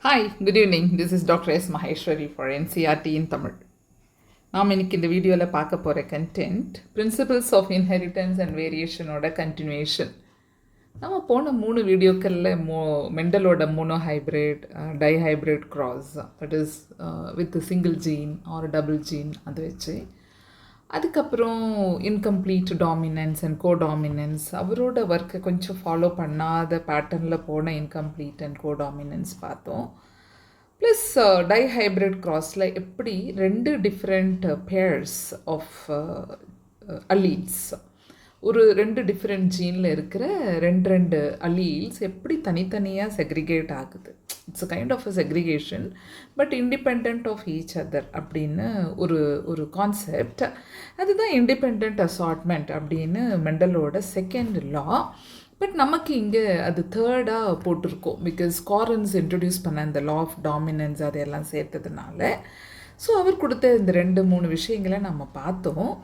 Hi, good evening. This is Dr. S. Maheshwari for NCRT in Tamil. நாம் இன்னைக்கு இந்த வீடியோவில் பார்க்க போகிற content principles of inheritance and வேரியேஷனோட கண்டினியூஷன். நம்ம போன 3 வீடியோக்களில் மெண்டலோட monohybrid dihybrid cross, that is with single gene or double gene அதை வச்சு, அதுக்கப்புறம் இன்கம்ப்ளீட் டாமினன்ஸ் அண்ட் கோடாமினன்ஸ், அவரோட ஒர்க்கை கொஞ்சம் ஃபாலோ பண்ணாத பேட்டர்னில் போன இன்கம்ப்ளீட் அண்ட் கோடாமினன்ஸ் பார்த்தோம். ப்ளஸ் டைஹைப்ரிட் கிராஸில் எப்படி 2 டிஃப்ரெண்ட் பேர்ஸ் ஆஃப் அல்லீல்ஸ், ஒரு 2 டிஃப்ரெண்ட் ஜீனில் இருக்கிற 2 அல்லீல்ஸ் எப்படி தனித்தனியாக செக்ரிகேட் ஆகுது. It's a kind of a segregation but independent of each other அப்படின்னு ஒரு கான்செப்ட். அதுதான் இண்டிபெண்ட் அசார்ட்மெண்ட் அப்படின்னு மெண்டலோட செகண்ட் லா. பட் நமக்கு இங்கே அது தேர்டாக போட்டிருக்கோம், பிகாஸ் காரன்ஸ் இன்ட்ரடியூஸ் பண்ண அந்த லா ஆஃப் டாமினன்ஸ் அதையெல்லாம் சேர்த்ததுனால. ஸோ அவர் கொடுத்த இந்த 2-3 விஷயங்களை நம்ம பார்த்தோம்.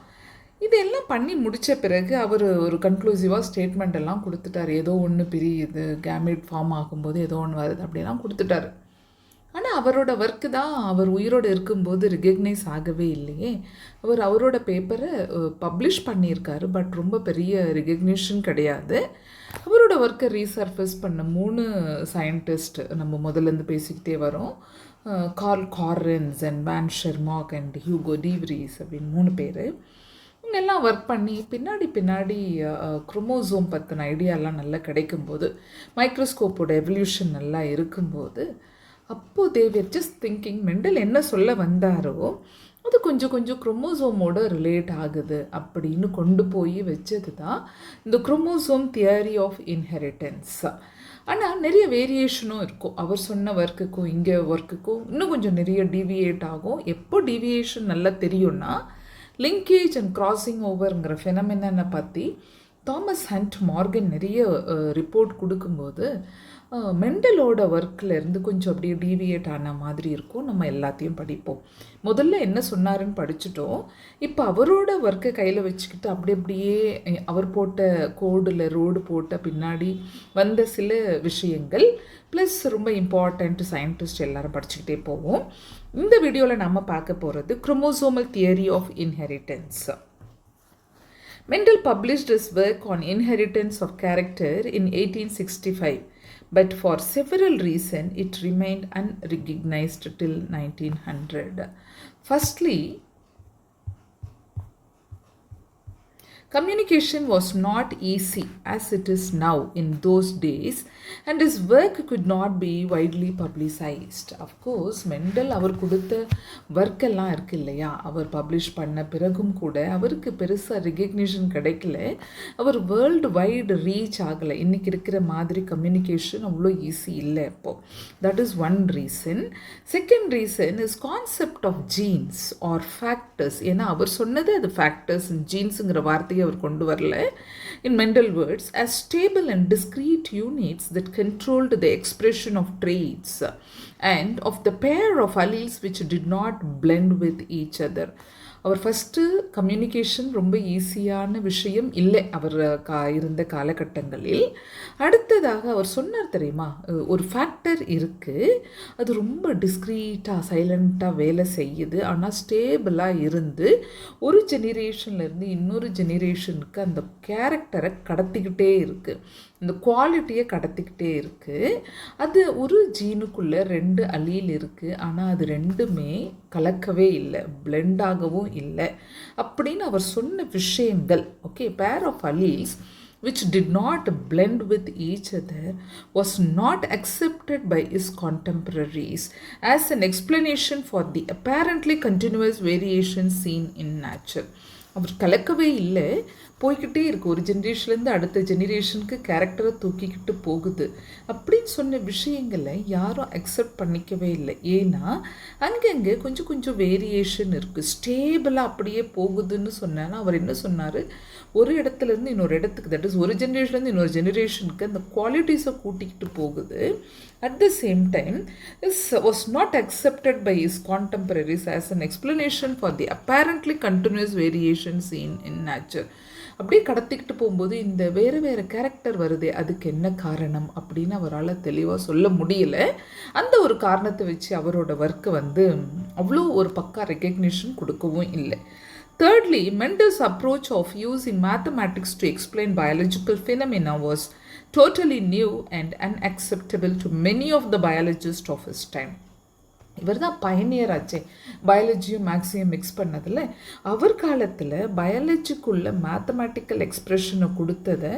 இதெல்லாம் பண்ணி முடித்த பிறகு அவர் ஒரு கன்க்ளூசிவாக ஸ்டேட்மெண்ட் எல்லாம் கொடுத்துட்டார். ஏதோ ஒன்று பிரியுது, கேமிட் ஃபார்ம் ஆகும்போது ஏதோ ஒன்று வருது அப்படிலாம் கொடுத்துட்டார். ஆனால் அவரோட ஒர்க்கு தான் அவர் உயிரோடு இருக்கும்போது ரிகக்னைஸ் ஆகவே இல்லையே. அவரோட பேப்பரை பப்ளிஷ் பண்ணியிருக்காரு, பட் ரொம்ப பெரிய ரிகக்னிஷன் கிடையாது. அவரோட ஒர்க்கை ரீசர்ஃபேஸ் பண்ண 3 சயின்டிஸ்ட் நம்ம முதல்லேருந்து பேசிக்கிட்டே வரோம். Carl Correns and von Tschermak and Hugo de Vries அப்படின்னு 3 பேர். இவங்கெல்லாம் ஒர்க் பண்ணி பின்னாடி குரோமோசோம் பற்றின ஐடியாலாம் நல்லா கிடைக்கும்போது, மைக்ரோஸ்கோப்போட எவல்யூஷன் நல்லா இருக்கும்போது, அப்போது தேவர் ஜஸ்ட் திங்கிங் மெண்டல் என்ன சொல்ல வந்தாரோ அது கொஞ்சம் குரோமோசோமோட ரிலேட் ஆகுது அப்படின்னு கொண்டு போய் வச்சது தான் இந்த குரோமோசோம் தியரி ஆஃப் இன்ஹெரிட்டன்ஸ். ஆனால் நிறைய வேரியேஷனும் இருக்கும். அவர் சொன்ன ஒர்க்குக்கும் இங்கே ஒர்க்குக்கும் இன்னும் கொஞ்சம் நிறைய டீவியேட் ஆகும். எப்போ டீவியேஷன் நல்லா தெரியும்னா, லிங்கேஜ் அண்ட் கிராசிங் ஓவருங்கிற ஃபெனமெனனை பற்றி தாமஸ் ஹண்ட் மார்கன் நிறைய ரிப்போர்ட் கொடுக்கும்போது மெண்டலோட ஒர்க்கில் இருந்து கொஞ்சம் அப்படியே டீவியேட் ஆன மாதிரி இருக்கும். நம்ம எல்லாத்தையும் படிப்போம். முதல்ல என்ன சொன்னாருன்னு படிச்சுட்டோம். இப்போ அவரோட ஒர்க்கை கையில் வச்சுக்கிட்டு அப்படியே அவர் போட்ட கோடில் ரோடு போட்ட பின்னாடி வந்த சில விஷயங்கள் ப்ளஸ் ரொம்ப இம்பார்ட்டண்ட் சயின்டிஸ்ட் எல்லாரும் படிச்சுக்கிட்டே போவோம். இந்த வீடியோவில் நம்ம பார்க்க போகிறது chromosomal theory of inheritance. Mendel published his work on inheritance of character in 1865, but for several reasons it remained unrecognized till 1900. Firstly, communication was not easy as it is now in those days, and his work could not be widely publicized. Of course, Mendel அவர் கொடுத்த work எல்லாம் இருக்கு இல்லையா, அவர் publish பண்ண பிறகும் கூட அவருக்கு பெருசாக recognition கிடைக்கல. அவர் வேர்ல்டு வைடு ரீச் ஆகலை. இன்றைக்கி இருக்கிற மாதிரி கம்யூனிகேஷன் அவ்வளோ ஈஸி இல்லை அப்போது. That is one reason. Second reason is concept of genes or factors. ஏன்னா அவர் சொன்னது அது ஃபேக்டர்ஸ், ஜீன்ஸுங்கிற வார்த்தையை அவர் கொண்டு வரல. In Mendel words, as stable and discrete units that controlled the expression of traits and of the pair of alleles which did not blend with each other. அவர் first communication ரொம்ப ஈஸியான விஷயம் இல்லை அவர் இருந்த காலகட்டங்களில். அடுத்ததாக அவர் சொன்னார் தெரியுமா, ஒரு ஃபேக்டர் இருக்குது, அது ரொம்ப டிஸ்க்ரீட்டாக சைலண்ட்டாக வேலை செய்யுது, ஆனால் ஸ்டேபிளாக இருந்து ஒரு ஜெனிரேஷன்லேருந்து இன்னொரு ஜெனிரேஷனுக்கு அந்த கேரக்டரை கடத்திக்கிட்டே இருக்குது, இந்த குவாலிட்டியை கடத்திக்கிட்டே இருக்குது. அது ஒரு ஜீனுக்குள்ளே 2 அல்லீல் இருக்குது, ஆனால் அது ரெண்டுமே கலக்கவே இல்லை, பிளெண்டாகவும் இல்லை அப்படின்னு அவர் சொன்ன விஷயங்கள். Okay, pair of alleles which did not blend with each other was not accepted by his contemporaries as an explanation for the apparently continuous variations seen in nature. அவர் கலக்கவே இல்லை, போய்கிட்டே இருக்குது, ஒரு ஜென்ரேஷன்லேருந்து அடுத்த ஜெனரேஷனுக்கு கேரக்டரை தூக்கிக்கிட்டு போகுது அப்படின்னு சொன்ன விஷயங்களை யாரும் அக்செப்ட் பண்ணிக்கவே இல்லை. ஏன்னா அங்கங்கே கொஞ்சம் வேரியேஷன் இருக்குது, ஸ்டேபிளாக அப்படியே போகுதுன்னு சொன்னாலும் அவர் என்ன சொன்னார், ஒரு இடத்துலேருந்து இன்னொரு இடத்துக்கு, தட் இஸ் ஒரு ஜென்ரேஷன்லேருந்து இன்னொரு ஜெனரேஷனுக்கு அந்த குவாலிட்டிஸை கூட்டிக்கிட்டு போகுது. At the same time, this was not accepted by his contemporaries as an explanation for the apparently continuous variations seen in nature. அப்படியே கடத்திக்கிட்டு போகும்போது இந்த வேறு வேறு கேரக்டர் வருதே அதுக்கு என்ன காரணம் அப்படின்னு அவரால் தெளிவாக சொல்ல முடியல. அந்த ஒரு காரணத்தை வச்சு அவரோட ஒர்க்கு அவ்வளோ ஒரு பக்கா ரெக்கக்னிஷன் கொடுக்கவும் இல்லை. Thirdly, Mendel's approach of using mathematics to explain biological phenomena was totally new and unacceptable to many of the biologists of his time. இவர் தான் பயனியர் ஆச்சே பயாலஜியும் மேக்ஸையும் மிக்ஸ் பண்ணதில். அவர் காலத்தில் பயாலஜிக்குள்ள மேத்தமேட்டிக்கல் எக்ஸ்ப்ரெஷனை கொடுத்ததை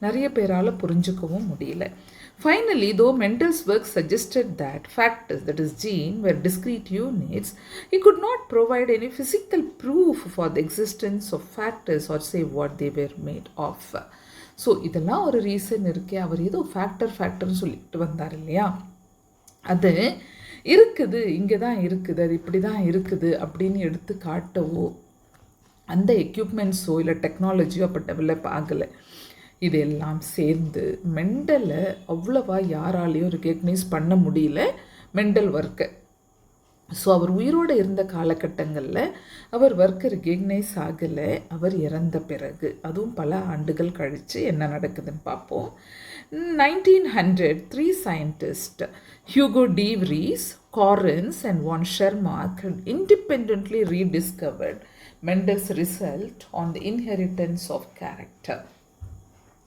நிறைய பேரால் புரிஞ்சுக்கவும் முடியல. Finally, though Mendel's work suggested that factors, that is gene, were discrete units, he could not provide any physical proof for the existence of factors or say what they were made of. So இதெல்லாம் ஒரு reason இருக்கே. அவர் ஏதோ ஃபேக்டர்னு சொல்லிட்டு வந்தார் இல்லையா, அது இருக்குது, இங்கே தான் இருக்குது, அது இப்படி தான் இருக்குது அப்படின்னு எடுத்து காட்டவோ அந்த எக்யூப்மெண்ட்ஸோ இல்லை டெக்னாலஜியோ அப்போ டெவலப் ஆகலை. இதெல்லாம் சேர்ந்து மெண்டலை அவ்வளவா யாராலையும் ரெகக்னைஸ் பண்ண முடியல மெண்டல் ஒர்க்கை. ஸோ அவர் உயிரோடு இருந்த காலகட்டங்களில் அவர் ஒர்க்கு ரெகக்னைஸ் ஆகலை. அவர் இறந்த பிறகு, அதுவும் பல ஆண்டுகள் கழித்து என்ன நடக்குதுன்னு பார்ப்போம். 1900 3 scientists, Hugo de Vries, Correns and von Schermach, independently rediscovered Mendel's result on the inheritance of character.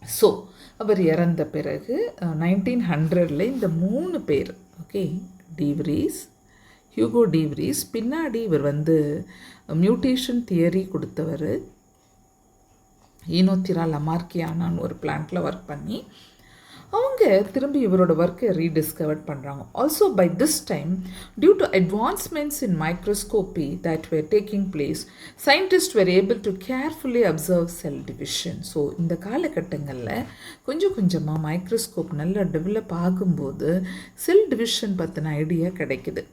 So அவர் இறந்த பிறகு 1900 இந்த 3 பேர், ஓகே, டிவ்ரீஸ், ஹியூகோ டிவ்ரீஸ், பின்னாடி இவர் மியூட்டேஷன் தியரி கொடுத்தவர், ஈனோத்திரா லமார்க்கியானான்னு ஒரு பிளான்ட்டில் ஒர்க் பண்ணி அவங்க திரும்பி இவரோட ஒர்க்கை ரீடிஸ்கவர் பண்ணுறாங்க. Also by this time, due to advancements in microscopy that were taking place, scientist were able to carefully observe cell division. So இந்த காலகட்டங்களில் கொஞ்சம் கொஞ்சமாக மைக்ரோஸ்கோப் நல்லா டெவலப் ஆகும்போது செல் டிவிஷன் பற்றின ஐடியா கிடைக்குது.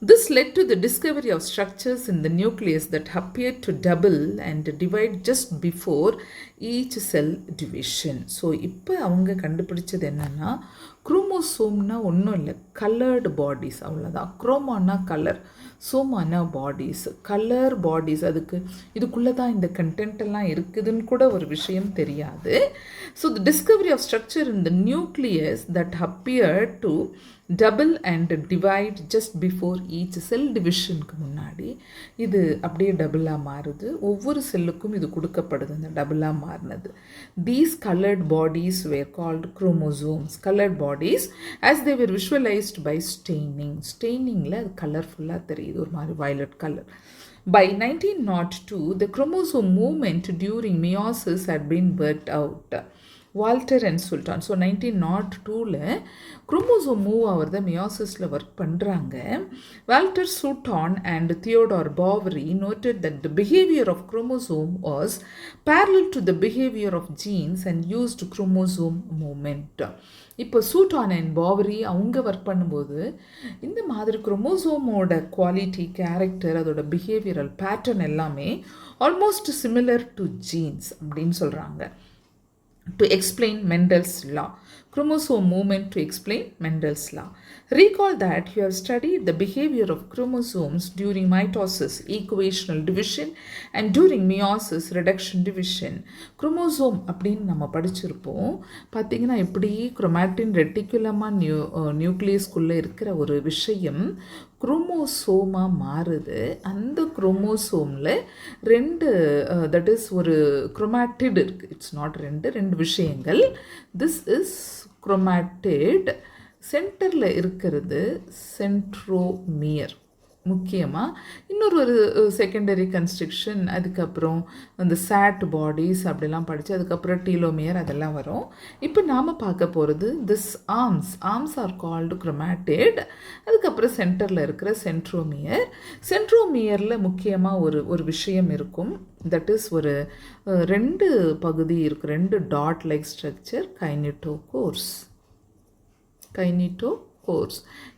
This led to the discovery of structures in the nucleus that appeared to double and divide just before each cell division. So இப்போ அவங்க கண்டுபிடிச்சது என்னென்னா, குரோமோசோம்னா ஒன்றும் இல்லை, கலர்டு பாடிஸ், அவ்வளோதான். குரோமானா கலர், சோமானா பாடிஸ், கலர் பாடிஸ். இதுக்குள்ளே தான் இந்த கண்டென்ட்டெல்லாம் இருக்குதுன்னு கூட ஒரு விஷயம் தெரியாது. So the discovery of structure in the nucleus that appeared to double and divide just before each cell divisionக்கு முன்னாடி இது அப்படியே டபுளாக மாறுது. ஒவ்வொரு செல்லுக்கும் இது கொடுக்கப்படுது, அந்த டபுளாக மாறினது. These colored bodies were called chromosomes, colored bodies, as they were visualized by staining. ஸ்டெய்னிங்கில் அது கலர்ஃபுல்லாக தெரியுது, ஒரு மாதிரி violet color. By 1902, the chromosome movement during meiosis had been worked out. Walter and Sutton. So 1902 chromosome move ஆகிறத மியாசிஸில் work பண்ணுறாங்க. Walter Sutton and Theodore Boveri noted that the behavior of chromosome was parallel to the behavior of genes and used chromosome movement. இப்போ சூட்டான் and பாவரி அவங்க work பண்ணும்போது இந்த மாதிரி குரோமோசோமோட quality, character, அதோட behavioural pattern எல்லாமே ஆல்மோஸ்ட் சிமிலர் டு ஜீன்ஸ் அப்படின்னு சொல்கிறாங்க. To explain Mendel's law. Chromosome movement to explain Mendel's law. Recall that you have studied the behavior of chromosomes during mitosis, equational division, and during meiosis, reduction division. Chromosome அப்படின்னு நம்ம படிச்சிருப்போம். பார்த்தீங்கன்னா இப்படி chromatin ரெட்டிகுலமாக நியூக்ளியஸ்குள்ளே இருக்கிற ஒரு விஷயம் குரோமோசோமாக மாறுது. அந்த குரோமோசோமில் தட் இஸ் ஒரு குரோமாட்டிட் இருக்குது. இட்ஸ் நாட் ரெண்டு விஷயங்கள். This is chromatid. சென்டரில் இருக்கிறது சென்ட்ரோமியர் முக்கியமாக. இன்னொரு செகண்டரி கன்ஸ்ட்ரக்ஷன், அதுக்கப்புறம் அந்த சாட் பாடிஸ் அப்படிலாம் படித்து அதுக்கப்புறம் டீலோமியர் அதெல்லாம் வரும். இப்போ நாம் பார்க்க போகிறது this arms are called chromatid. அதுக்கப்புறம் சென்டரில் இருக்கிற சென்ட்ரோமியர். சென்ட்ரோமியரில் முக்கியமாக ஒரு விஷயம் இருக்கும். தட் இஸ் ஒரு 2 பகுதி இருக்குது, 2 டாட் லைக் ஸ்ட்ரக்சர், கைனிட்டோகோர்ஸ். கோர்ஸ்.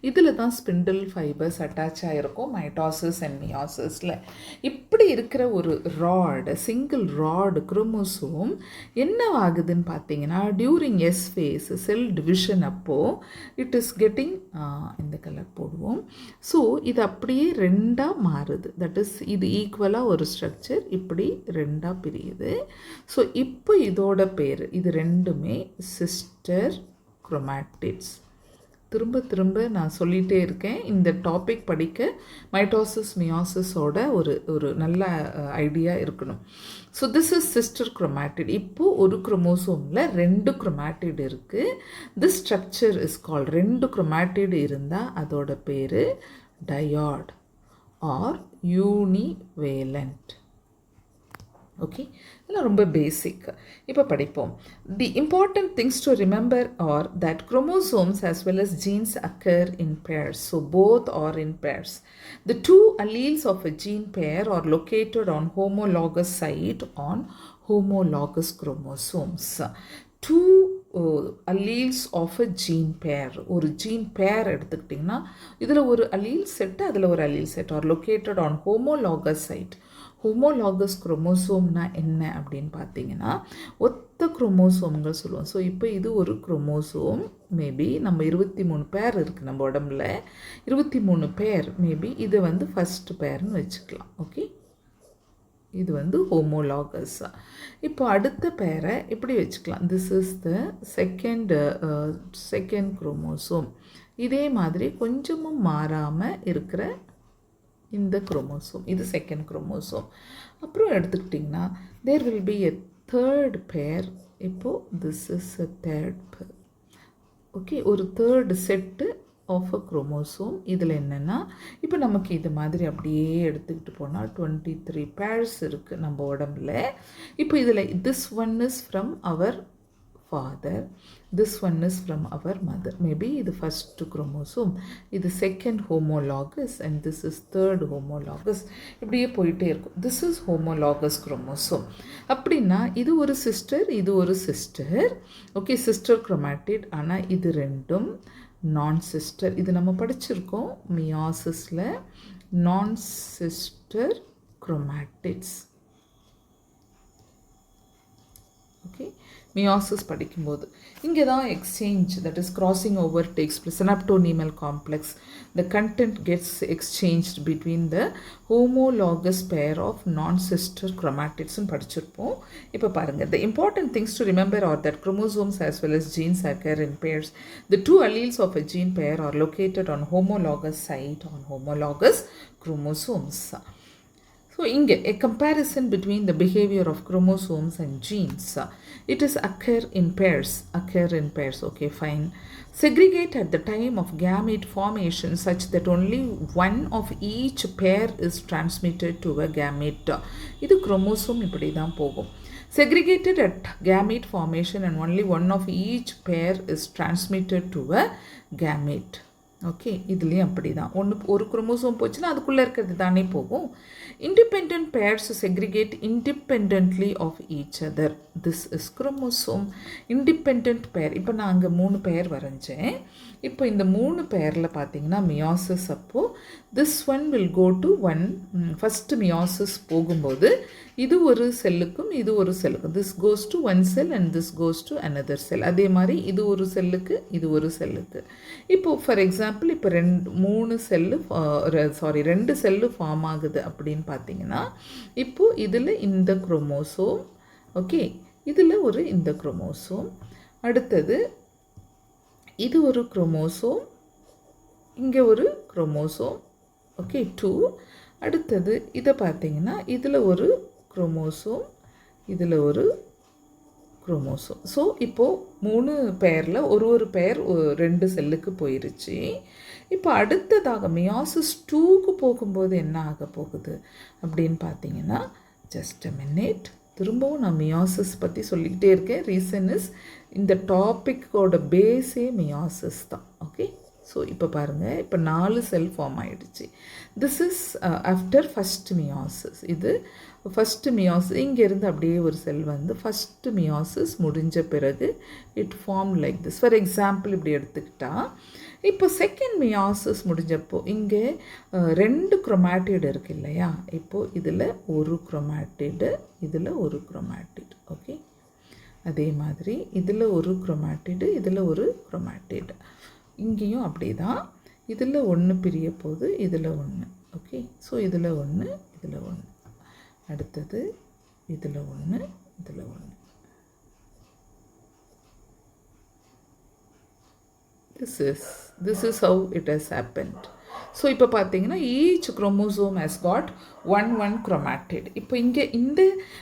இதில் தான் ஸ்பிண்டில் ஃபைபர்ஸ் அட்டாச் ஆகிருக்கும் மைட்டாசிஸ் அண்ட் மியாசிஸில். இப்படி இருக்கிற ஒரு ராட், சிங்கிள் ராட் குரோமோசோம் என்ன ஆகுதுன்னு பார்த்தீங்கன்னா, during S phase cell division அப்போது இட் இஸ் கெட்டிங், இந்த கலர் போடுவோம். ஸோ இது அப்படியே ரெண்டாக மாறுது. தட் இஸ் இது ஈக்குவலாக ஒரு ஸ்ட்ரக்சர் இப்படி ரெண்டாக பிரியுது. ஸோ இப்போ இதோட பேர், இது ரெண்டுமே சிஸ்டர் குரோமாட்டிட்ஸ். திரும்ப திரும்ப நான் சொல்லிகிட்டே இருக்கேன். இந்த டாபிக் படிக்க மைட்டோசிஸ் மியாசிஸோட ஒரு நல்ல ஐடியா இருக்கணும். So this is sister chromatid. இப்போது ஒரு குரோமோசோமில் 2 குரோமாட்டிட் இருக்குது. This structure is called, 2 chromatid இருந்தால் அதோட பேர் டயாட் ஆர் யூனிவேலண்ட். ஓகே, இதெல்லாம் ரொம்ப பேசிக். இப்போ படிப்போம். The important things to remember are that chromosomes as well as genes occur in pairs. So both are in pairs. The two alleles of a gene pair are located on homologous site on homologous chromosomes. Two alleles of a gene pair. ஒரு gene pair எடுத்துக்கிட்டிங்கன்னா இதில் ஒரு allele set, அதில் ஒரு allele set are located on homologous site. Homologous குரோமோசோம்னா என்ன அப்படின்னு பார்த்தீங்கன்னா, ஒத்த குரோமோசோம்கள் சொல்லுவோம். ஸோ இப்போ இது ஒரு குரோமோசோம், மேபி நம்ம 23 பேர் இருக்குது நம்ம உடம்புல, 23 பேர், மேபி இது வந்து ஃபஸ்ட் பேர்னு வச்சுக்கலாம். ஓகே, இது வந்து ஹோமோலாகஸ். இப்போ அடுத்த பேரை இப்படி வச்சுக்கலாம். This is the second chromosome. இதே மாதிரி கொஞ்சமும் மாறாமல் இருக்கிற இந்த குரோமோசோம், இது செகண்ட் குரோமோசோம். அப்புறம் எடுத்துக்கிட்டிங்கன்னா there will be a third pair. இப்போது this is a third pair. Okay, ஒரு third set of a chromosome. இதில் என்னென்னா, இப்போ நமக்கு இது மாதிரி அப்படியே எடுத்துக்கிட்டு போனால் 23 பேர்ஸ் இருக்குது நம்ம உடம்புல. இப்போ இதில் this one is from our father, this one is from our mother. Maybe the first chromosome, இது second homologous and this is third homologous. இப்படியே போயிட்டே இருக்கும். This is homologous chromosome. அப்படின்னா இது ஒரு சிஸ்டர், இது ஒரு சிஸ்டர். Okay, sister chromatid. ஆனால் இது ரெண்டும் நான் சிஸ்டர். இது நம்ம படிச்சிருக்கோம் மியாசிஸில், நான் சிஸ்டர் குரோமாட்டிட்ஸ். ஓகே, மியாசிஸ் படிக்கும்போது இங்கே தான் exchange, that is crossing over takes place. Synaptonemal complex, the content gets exchanged between the homologous pair of non sister குரோமாட்டிட்ஸ்னு படிச்சிருப்போம். இப்போ பாருங்கள், the important things to remember are that chromosomes as well as genes occur in pairs. The two alleles of a gene pair are located on homologous site on homologous chromosomes. So, இங்கே a comparison between the behavior of chromosomes and genes. It is occur in pairs. Okay, fine. Segregate at the time of gamete formation such that only one of each pair is transmitted to a gamete. இது chromosome இப்படி தான் போகும். Segregated at gamete formation and only one of each pair is transmitted to a gamete. Okay, இதுலேயும் அப்படி தான். ஒரு chromosome போச்சுன்னா அதுக்குள்ளே இருக்கிறது தானே போகும். Independent pairs segregate independently of each other. This is chromosome. Independent pair, இப்போ நான் அங்கே 3 பேர் வரைஞ்சேன். இப்போ இந்த 3 பேரில் பார்த்தீங்கன்னா மியாசிஸ் அப்போது this one will go to one. First meiosis போகும்போது இது ஒரு செல்லுக்கும் இது ஒரு செல்லுக்கும், this goes to one cell and this goes to another cell. அதே மாதிரி இது ஒரு செல்லுக்கு இது ஒரு செல்லுக்கு. இப்போது ஃபார் எக்ஸாம்பிள் இப்போ 2 செல்லு ஃபார்ம் ஆகுது அப்படின்னு பார்த்தீங்கன்னா, இப்போது இதில் இந்த குரோமோசோம், ஓகே, இதில் ஒரு இந்த குரோமோசோம், அடுத்தது இது ஒரு குரோமோசோம், இங்கே ஒரு குரோமோசோம், ஓகே 2. அடுத்தது இதை பார்த்தீங்கன்னா இதில் ஒரு குரோமோசோம், இதில் ஒரு குரோமோசோம். ஸோ இப்போது 3 பேரில் ஒரு பேர் 2 செல்லுக்கு போயிருச்சு. இப்போ அடுத்ததாக மியாசிஸ் 2க்கு போகும்போது என்ன ஆக போகுது அப்படின்னு பார்த்தீங்கன்னா, ஜஸ்ட் அ மினிட், திரும்பவும் நான் மியாசிஸ் பற்றி சொல்லிக்கிட்டே இருக்கேன். ரீசன் இஸ் இந்த டாப்பிக்கோட பேஸே மியாசிஸ் தான். ஓகே, ஸோ இப்போ பாருங்கள், இப்போ 4 செல் ஃபார்ம் ஆகிடுச்சு. This is after first meiosis. இது ஃபஸ்ட்டு மியாசிஸ், இங்கேருந்து அப்படியே ஒரு செல் வந்து ஃபஸ்ட்டு மியாசிஸ் முடிஞ்ச பிறகு it form like this. For example இப்படி எடுத்துக்கிட்டால் இப்போ செகண்ட் மியாசிஸ் முடிஞ்சப்போ இங்கே 2 குரோமாட்டிட் இருக்கு இல்லையா? இப்போது இதில் ஒரு குரோமாட்டிடு, இதில் ஒரு குரோமாட்டிட். ஓகே, அதே மாதிரி இதில் ஒரு குரோமாட்டிடு, இதில் ஒரு குரோமாட்டிடு. இங்கேயும் அப்படி தான். இதில் ஒன்று பிரிய போது, இதில் ஒன்று. ஓகே, ஸோ இதில் ஒன்று, இதில் ஒன்று. அடுத்தது இதில் ஒன்று, இதில் ஒன்று. This is how it has happened. So இப்போ பார்த்தீங்கன்னா each chromosome has got one chromatid. இப்போ இங்கே இந்த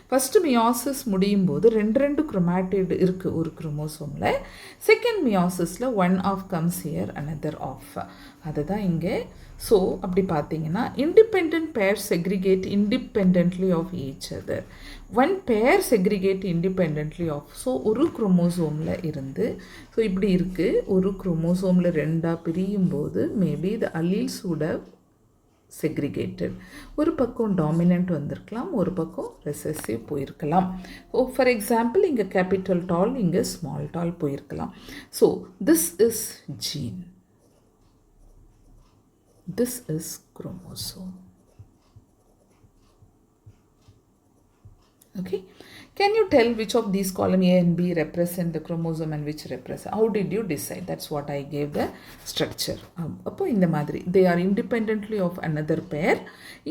ஃபஸ்ட்டு மியாசிஸ் முடியும் போது 2 குரோமாட்டிட் இருக்குது ஒரு குரோமோசோமில். செகண்ட் மியாசிஸில் 1 half comes here, another half. அதுதான் இங்கே. ஸோ அப்படி பார்த்தீங்கன்னா independent pair segregate independently of each other. 1 pair segregate independently of. So ஒரு குரோமோசோமில் இருந்து, ஸோ இப்படி இருக்குது, ஒரு குரோமோசோமில் 2ஆக பிரியும் போது maybe the allele would have segregated. ஒரு பக்கம் டாமினன்ட் வந்திருக்கலாம், ஒரு பக்கம் ரெசசிவ் போயிருக்கலாம். ஸோ ஃபார் எக்ஸாம்பிள் இங்கே கேபிட்டல் டால், இங்கே ஸ்மால் டால் போயிருக்கலாம். So this is gene, this is chromosome. Okay, can you tell which of these column A and B represent the chromosome and which represent? How did you decide? That's what I gave the structure. அப்போ இந்த மாதிரி they are independently of another pair.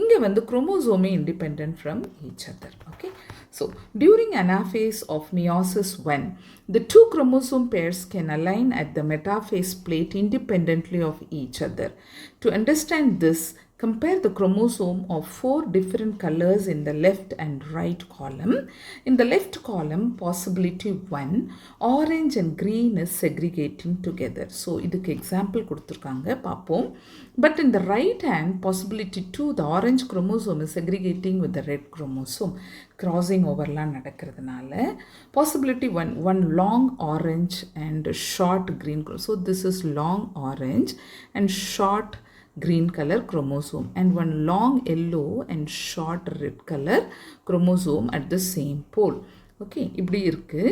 இங்கே வந்து chromosome independent from each other. Okay, so during anaphase of meiosis 1, the 2 chromosome pairs can align at the metaphase plate independently of each other. To understand this, compare the chromosome of 4 different colors in the left and right column. In the left column, possibility 1, orange and green is segregating together. So, இதுக்கு example கொடுத்திருக்காங்க, பார்ப்போம். But in the right hand, possibility 2, the orange chromosome is segregating with the red chromosome. Crossing overலாம் நடக்கிறதுனால possibility 1 long orange and short green. So, this is long orange and short green color chromosome, and 1 long yellow and short red color chromosome at the same pole. Okay, இப்படி இருக்கு.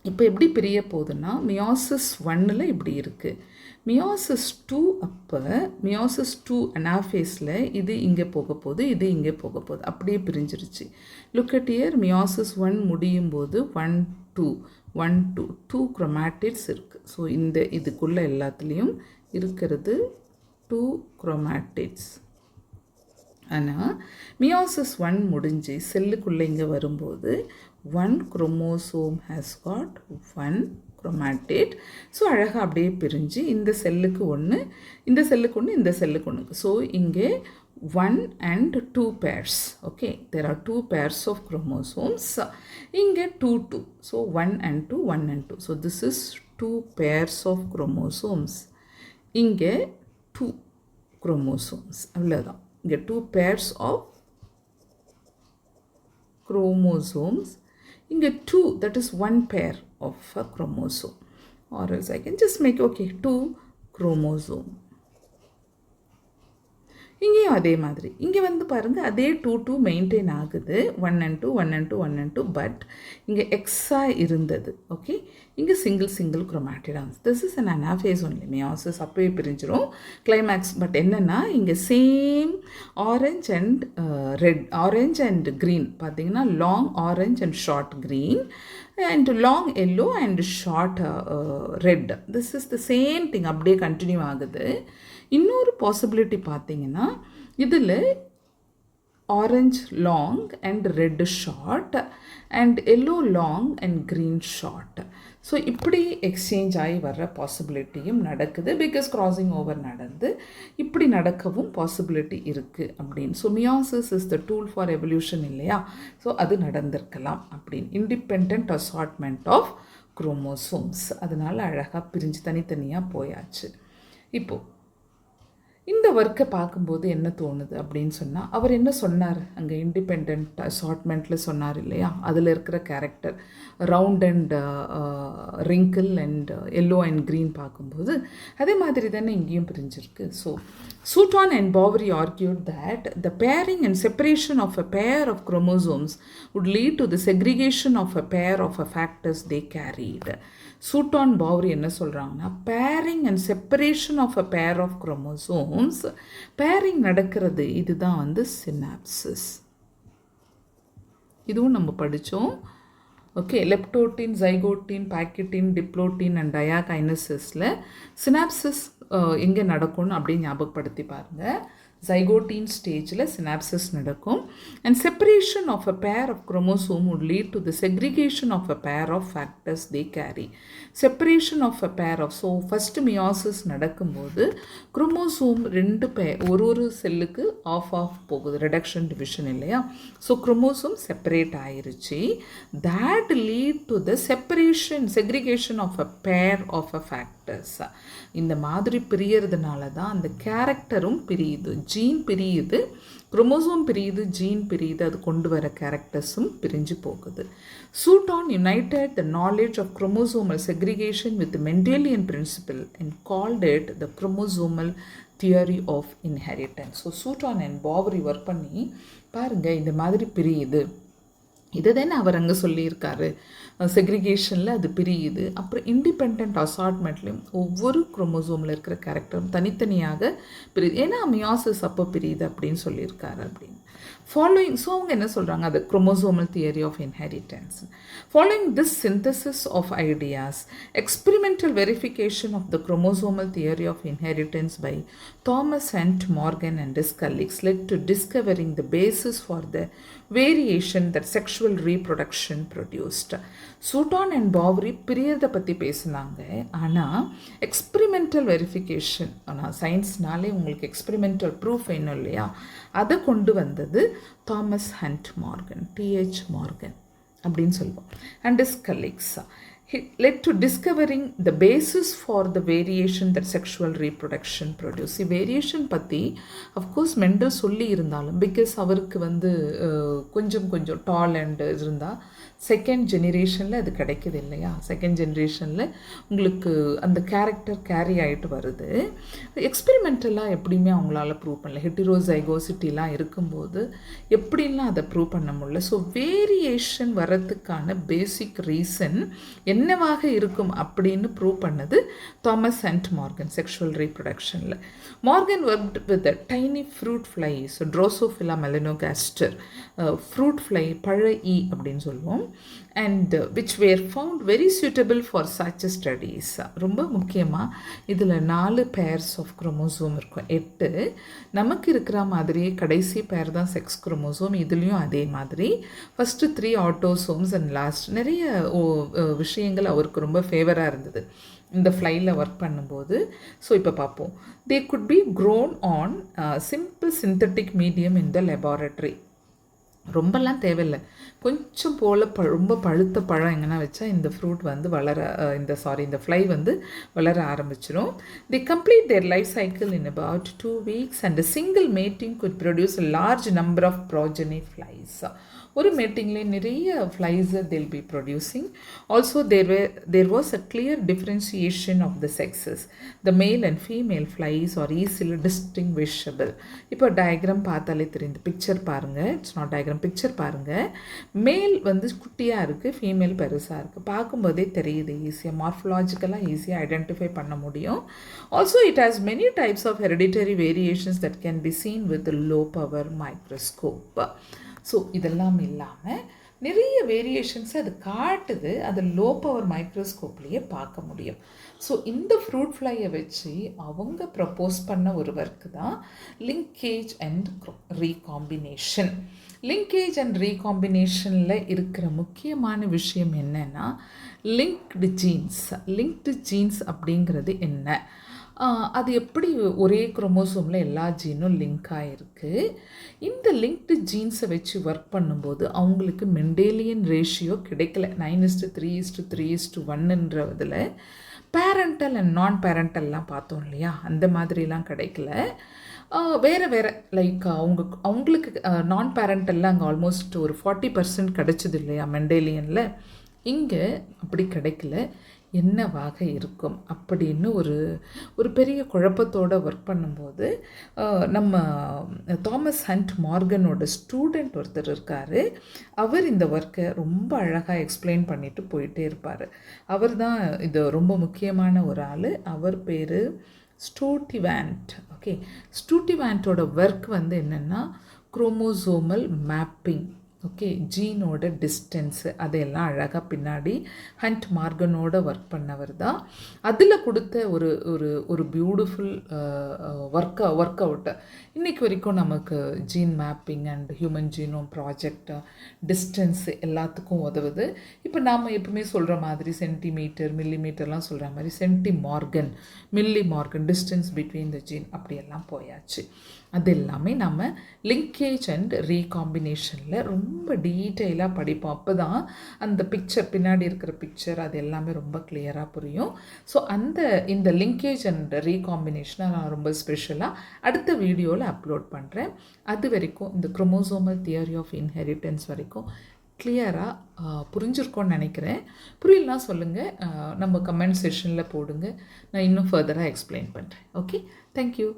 இப்போ எப்படி பிரிய போகுதுன்னா meiosis 1ல் இப்படி இருக்குது. மியாசிஸ் 2 அப்போ மியாசிஸ் 2 அனாஃபேஸில் இது இங்கே போக போகுது, இது இங்கே போக போகுது, அப்படியே பிரிஞ்சிருச்சு. லுக் அட் ஹியர், மியாசிஸ் 1 முடியும் போது 1 2 குரோமாட்டிட்ஸ் இருக்குது. ஸோ இந்த இதுக்குள்ளே எல்லாத்துலேயும் இருக்கிறது 2 chromatids. ஆனால் மியாசிஸ் 1 முடிஞ்சு செல்லுக்குள்ளே இங்கே வரும்போது 1 chromosome has got 1 chromatid. So அழகாக அப்படியே பிரிஞ்சு இந்த செல்லுக்கு ஒன்று, இந்த செல்லுக்கு ஒன்று, இந்த செல்லுக்கு ஒன்று. ஸோ இங்கே 1 and 2 pairs. Okay, there are 2 pairs of chromosomes. இங்கே 2. So 1 and 2, 1 and 2. So this is 2 pairs of chromosomes. இங்கே 2 chromosomes. அவ்வளோதான். இங்கே 2 pairs of chromosomes. இங்கே 2, that is 1 pair of a chromosome. Or else I can just make, okay, 2 chromosome. இங்கேயும் அதே மாதிரி. இங்கே வந்து பாருங்கள், அதே 2 மெயின்டைன் ஆகுது. 1 and 2, 1 and 2, 1 and 2. பட் இங்கே எக்ஸாக இருந்தது. ஓகே, இங்கே சிங்கிள் குரோமாட்டிட் ஆகுது. This is an anaphase only. Meiosis அப்போயே பிரிஞ்சிடும் கிளைமேக்ஸ். பட் என்னென்னா இங்கே same orange and red, orange and green பார்த்தீங்கன்னா long orange and short green and long yellow and short red. This is the same thing, அப்படியே continue ஆகுது. இன்னொரு possibility பார்த்தீங்கன்னா இதில் orange long and red short and yellow long and green short. So இப்படி exchange ஆகி வர்ற பாசிபிலிட்டியும் நடக்குது. Because crossing over நடந்து இப்படி நடக்கவும் பாசிபிலிட்டி இருக்குது அப்படின்னு. So meiosis is the tool for evolution இல்லையா? ஸோ அது நடந்திருக்கலாம் அப்படின்னு. Independent assortment of chromosomes. அதனால் அழகாக பிரிஞ்சு தனித்தனியாக போயாச்சு. இப்போது இந்த ஒர்க்கை பார்க்கும்போது என்ன தோணுது அப்படின்னு சொன்னால், அவர் என்ன சொன்னார் அங்கே இண்டிபெண்ட் அசார்ட்மெண்ட்டில் சொன்னார் இல்லையா? அதில் இருக்கிற character round and wrinkle and yellow and green பார்க்கும்போது அதே மாதிரி தானே இங்கேயும் பிரிஞ்சிருக்கு. So Sutton and Boveri argued that the pairing and separation of a pair of chromosomes would lead to the segregation of a pair of factors they carried. Sutton Boveri என்ன சொல்கிறாங்கன்னா pairing and separation of a pair of chromosomes, pairing நடக்கிறது இதுதான் வந்து synapses. இதுவும் நம்ம படித்தோம். Okay, leptotene, ஜைகோட்டின், பாக்கெட்டின், டிப்ளோட்டின் and டயாகைனசிஸில் synopsis எங்கே நடக்கும்னு அப்படின்னு ஞாபகப்படுத்தி பாருங்கள். ஜைகோட்டின் ஸ்டேஜில் சினாப்சிஸ் நடக்கும். And separation of a pair of chromosome would lead to the segregation of a pair of factors they carry. Separation of a pair of, so first meiosis நடக்கும்போது chromosome ரெண்டு ஒரு செல்லுக்கு ஆஃப் போகுது, ரிடக்ஷன் டிவிஷன் இல்லையா. So chromosome separate ஆயிருச்சு. that lead to the segregation of a pair of a factors. இந்த மாதிரி பிரியறதுனால தான் அந்த கேரக்டரும் பிரியுது, ஜீன் பிரியுது, குரோமோசோம் பிரியுது, ஜீன் பிரியுது, அது கொண்டு வர கேரக்டர்ஸும் பிரிஞ்சு போகுது. Sutton united the knowledge of chromosomal segregation with the Mendelian principle and called it the chromosomal theory of inheritance. So Sutton and Boveri work பண்ணி பாருங்கள் இந்த மாதிரி பிரியுது, இதை தானே அவர் அங்கே சொல்லியிருக்காரு, செக்ரிகேஷனில் அது பிரியுது. அப்புறம் இண்டிபெண்ட் அசார்ட்மெண்ட்லேயும் ஒவ்வொரு குரோமோசோமில் இருக்கிற கேரக்டரும் தனித்தனியாக பிரியுது, ஏன்னா மியாசிஸ் அப்போ பிரியுது அப்படின்னு சொல்லியிருக்காரு அப்படின்னு. ஃபாலோயிங், ஸோ அவங்க என்ன சொல்கிறாங்க, அது chromosomal theory of inheritance. Following this synthesis of ideas, experimental verification of the chromosomal theory of inheritance by Thomas Hunt Morgan and his colleagues led to discovering the basis for the variation that sexual reproduction produced. Sutton and Boveri பிரியறதை பற்றி பேசினாங்க. ஆனால் experimental verification, ஆனால் சயின்ஸ்னாலே உங்களுக்கு experimental proof வேணும் இல்லையா, அதை கொண்டு வந்தது Thomas Hunt Morgan, T H Morgan அப்படின்னு சொல்லுவோம். And his colleagues led to discovering the basis for the variation that sexual reproduction produce. Variation பற்றி அஃப்கோர்ஸ் மெண்டல் சொல்லி இருந்தாலும், பிகாஸ் அவருக்கு வந்து கொஞ்சம் டால் அண்ட் இருந்தால் செகண்ட் ஜெனரேஷனில் அது கிடைக்கிது இல்லையா. செகண்ட் ஜெனரேஷனில் உங்களுக்கு அந்த கேரக்டர் கேரி ஆகிட்டு வருது. எக்ஸ்பெரிமெண்டலாக எப்படியுமே அவங்களால ப்ரூவ் பண்ணல, ஹெட்டிரோசைகோசிட்டிலாம் இருக்கும்போது எப்படிலாம் அதை ப்ரூவ் பண்ண முடியல. ஸோ வேரியேஷன் வரத்துக்கான பேசிக் ரீசன் என்னவாக இருக்கும் அப்படின்னு ப்ரூவ் பண்ணது தாமஸ் அண்ட் மார்கன் செக்ஷுவல் ரீப்ரொடக்ஷனில். Morgan worked with tiny fruit flies, Drosophila melanogaster, fruit fly, பழ ஈ அப்படின்னு சொல்லுவோம். and which were found very suitable for such studies. ரொம்ப முக்கியமாக இதில் 4 pairs of chromosome இருக்கும், 8. நமக்கு இருக்கிற மாதிரியே கடைசி பேர் தான் செக்ஸ் குரோமோசோம், இதுலேயும் அதே மாதிரி ஃபஸ்ட்டு 3 ஆட்டோசோம்ஸ் அண்ட் லாஸ்ட் நிறைய விஷயங்கள் அவருக்கு ரொம்ப ஃபேவராக இருந்தது இந்த ஃப்ளையில் ஒர்க் பண்ணும்போது. ஸோ இப்போ பார்ப்போம். they could be grown on simple synthetic medium in the laboratory. ரொம்பலாம் தேவையில்லை, கொஞ்சம் போல் ரொம்ப பழுத்த பழம் எங்கன்னா வச்சா இந்த ஃப்ரூட் வந்து இந்த ஃப்ளை வந்து வளர ஆரம்பிச்சிடும். they complete their life cycle in about 2 weeks and a single mating could produce a large number of progeny flies. ஒரு மீட்டிங்லேயே நிறைய ஃப்ளைஸை they'll be producing. Also there was a clear differentiation of the sexes. The male and female flies are easily distinguishable. இப்போ diagram பார்த்தாலே தெரியுது, picture பாருங்கள், it's not diagram, picture பாருங்கள். மேல் வந்து குட்டியாக இருக்குது, ஃபீமேல் பெருசாக இருக்குது, பார்க்கும்போதே தெரியுது, ஈஸியாக மார்ஃபலாஜிக்கலாக ஈஸியாக ஐடென்டிஃபை பண்ண முடியும். Also it has many types of hereditary variations that can be seen with low power microscope. So இதெல்லாம் இல்லாமல் நிறைய வேரியேஷன்ஸ் அது காட்டுது, அது லோ பவர் மைக்ரோஸ்கோப்லேயே பார்க்க முடியும். ஸோ இந்த ஃப்ரூட் ஃப்ளையை வச்சு அவங்க ப்ரப்போஸ் பண்ண ஒரு ஒர்க்கு தான் linkage and recombination. Linkage and ரீகாம்பினேஷனில் இருக்கிற முக்கியமான விஷயம் என்னென்னா லிங்க்டு ஜீன்ஸ் அப்படிங்கிறது என்ன, அது எப்படி ஒரே குரோமோசோமில் எல்லா ஜீனும் லிங்க் ஆகிருக்கு. இந்த லிங்க்டு ஜீன்ஸை வச்சு ஒர்க் பண்ணும்போது அவங்களுக்கு மெண்டேலியன் ரேஷியோ கிடைக்கல, 9:3:3:1ன்றதில். பேரண்டல் அண்ட் நான் பேரண்டல்லாம் பார்த்தோம் இல்லையா, அந்த மாதிரிலாம் கிடைக்கல. வேறு லைக் அவங்களுக்கு நான் பேரண்டல்லாம் அங்கே ஆல்மோஸ்ட் ஒரு 40% கிடைச்சது இல்லையா மெண்டேலியனில், இங்கே அப்படி கிடைக்கல. என்னவாக இருக்கும் அப்படின்னு ஒரு பெரிய குழப்பத்தோடு ஒர்க் பண்ணும்போது நம்ம தாமஸ் ஹண்ட் மார்கனோட ஸ்டூடெண்ட் ஒருத்தர் இருக்கார். அவர் இந்த ஒர்க்கை ரொம்ப அழகாக எக்ஸ்பிளைன் பண்ணிட்டு போயிட்டே இருப்பார். அவர் தான் இது ரொம்ப முக்கியமான ஒரு ஆள். அவர் பேர் ஸ்டூட்டிவான்ட். ஓகே, ஸ்டூட்டிவான்ட்டோட ஒர்க் வந்து என்னென்னா குரோமோசோமல் மேப்பிங். ஓகே, ஜீனோட டிஸ்டன்ஸு அதையெல்லாம் அழகாக பின்னாடி ஹண்ட் மார்கனோட ஒர்க் பண்ணவர் தான். அதில் கொடுத்த ஒரு ஒரு ஒரு பியூட்டிஃபுல் ஒர்க் அவுட்டை இன்றைக்கி வரைக்கும் நமக்கு gene mapping and human genome project distance எல்லாத்துக்கும் உதவுது. இப்போ நாம் எப்பவுமே சொல்கிற மாதிரி சென்டிமீட்டர் மில்லிமீட்டர்லாம் சொல்கிற மாதிரி சென்டிமார்கன், மில்லிமார்கன், டிஸ்டன்ஸ் பிட்வீன் த ஜீன் அப்படியெல்லாம் போயாச்சு. அது எல்லாமே நம்ம லிங்கேஜ் அண்ட் ரீகாம்பினேஷனில் ரொம்ப டீட்டெயிலாக படிப்போம். அப்போ தான் அந்த பிக்சர், பின்னாடி இருக்கிற பிக்சர் அது எல்லாமே ரொம்ப கிளியராக புரியும். ஸோ இந்த லிங்கேஜ் அண்ட் ரீகாம்பினேஷனை நான் ரொம்ப ஸ்பெஷலாக அடுத்த வீடியோவில் அப்லோட் பண்ணுறேன். அது வரைக்கும் இந்த குரோமோசோமல் தியரி ஆஃப் இன்ஹெரிட்டன்ஸ் வரைக்கும் கிளியராக புரிஞ்சிருக்கோன்னு நினைக்கிறேன். புரியலனா சொல்லுங்கள், நம்ம கமெண்ட் செஷனில் போடுங்க, நான் இன்னும் ஃபர்தராக எக்ஸ்பிளைன் பண்ணுறேன். Okay, thank you.